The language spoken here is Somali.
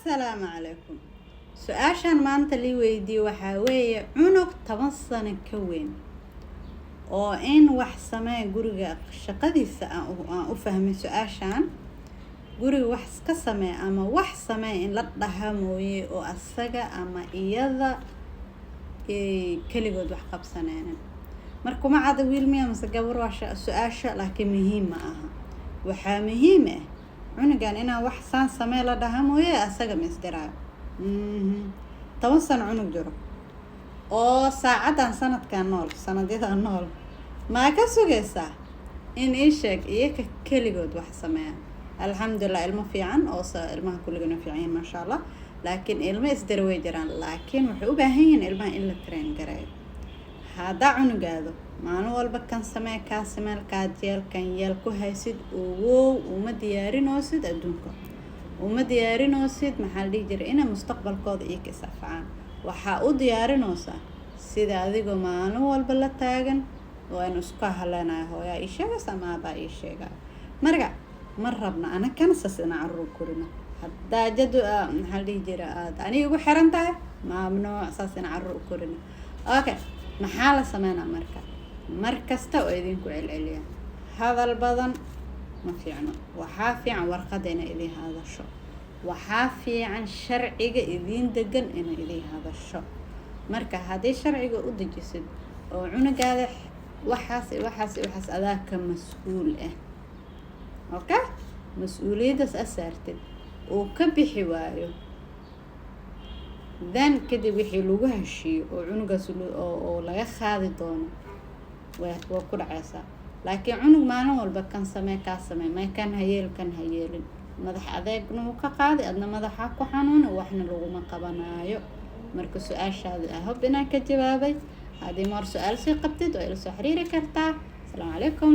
السلام عليكم. سؤاشان maanta lii weydiiyey waxaa weeye cunug 10 sano ka weyn oo in wax samee guriga shaqadiisa aan u fahmin su'aashan guriga wax ka samee ama wax samee in la dhaha mooyee oo asaga ama iyada kaligood wax qabsanayaan marka ma cad wiil miya mise gabar waa su'aasha laakiin muhiim ma aha waxaa muhiim ah cunugan inaan wax saan samee la dhaha mooyee asaga ma isdiraayo 10 sano cunug jiro oo saacadan sanadkan nool sanadyada nool ma ka sugaysaa in ii sheeg iyaga kaligood wax sameeyaan alxamdulillah ilmo fiican oo ilmaha kulligana fiican ma sha Allah laakiin ilmo isdar way jiraan laakiin waxay u baahan yihiin ilmaha in la train gareeyo hada cunugaado maalin walba kan samee ka samee ka jeelkan yeel ku haysid oo uma diyaarinoosid adduunka uma diyaarinoosid maxaa la dhihi jiray inay mustaqbalkooda iyo ka safaan waxa u diyaarinoosa sida adigoo maalin walba la taagan oo aan isku haleenahay hooyo ay sheegaysa ama baa ay sheegay marka mar rabna ana kan sasina carruur kurina hadda jadu maxaa la dhihi jiray aniga ugu xiran tahay mamnuuc sasina carruur kurina okay maxaa la sameynaa markasta oo idinku celceliya hadal badan ma fiicno waxaa fiican warqad inay idin hadasho waxaa fiican sharciga idin degan inay idin hadasho marka haddii sharciga u dejisid oo cunugaada waxaas adaa ka mas'uul ah okay mas'uuliyadaas asaartid oo ka bixi waayo dan kadib wixii lagu heshiyo oo cunugaas oo laga qaadi doono waa ku dhacaysaa laakiin cunug maalin walba kan samee ka samee ma kan hayeelin madax adeegna uu ka qaadi adna madaxa ku xanuun waxna lagu ma qabanayo marka su'aashaada hob inaan ka jawaabay hadii mar su'aal si qabtid oo ila soo xiriiri kartaa assalaamu calaykum